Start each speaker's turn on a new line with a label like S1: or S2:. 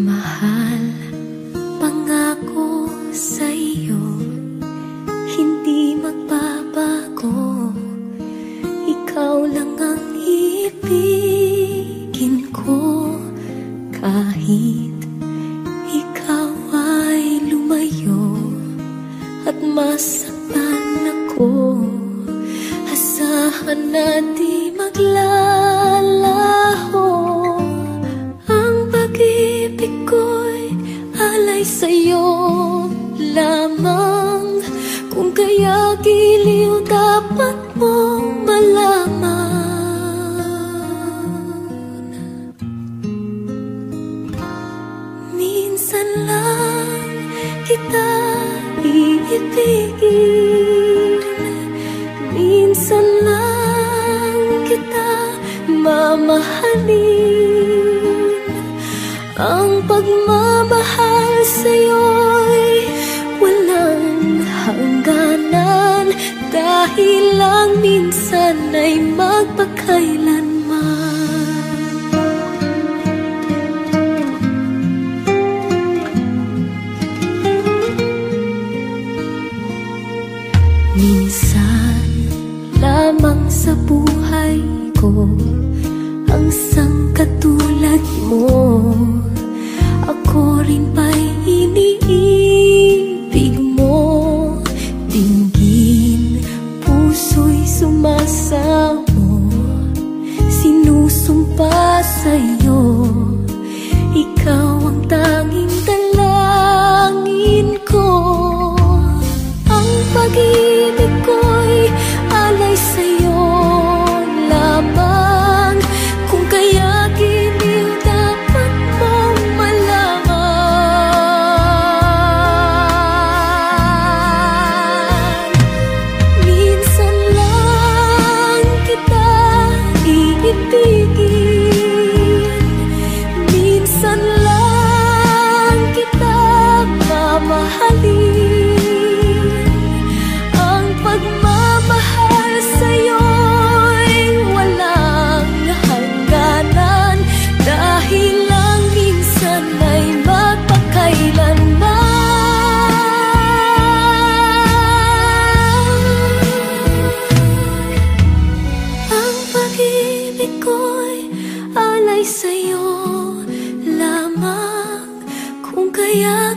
S1: Mahal, pangako sa'yo, hindi magbabago. Ikaw lang ang ibigin ko. Kahit ikaw ay lumayo at masaktan ako, asahan na di maglalaho. Pag-ibig ko'y alay sa'yo lamang. Kung kaya giliw dapat mong malaman. Minsan lang kita iibigin, minsan lang kita mamahalin. Ang pagmamahal sa'yo'y walang hangganan, dahil lang minsan ay magpakailanman. Minsan lamang sa buhay ko ang isang katulad mo. Ako rin ba'y iniibig mo? Dinggin, puso'y sumasamo, sinusumpa sa'yo. Ikaw ang tanging dalangin ko. Ang pag-ibig ko'y alay sa'yo lamang. Kung kaya giliw dapat mong malaman. Minsan lang kita iibigin, minsan lang kita mamahalin. Ang pagmamahal sa'yo'y walang hangganan, dahil lang minsan ay magpakailanman. Ang pag-ibig ko'y alay sa'yo lamang. Kung kaya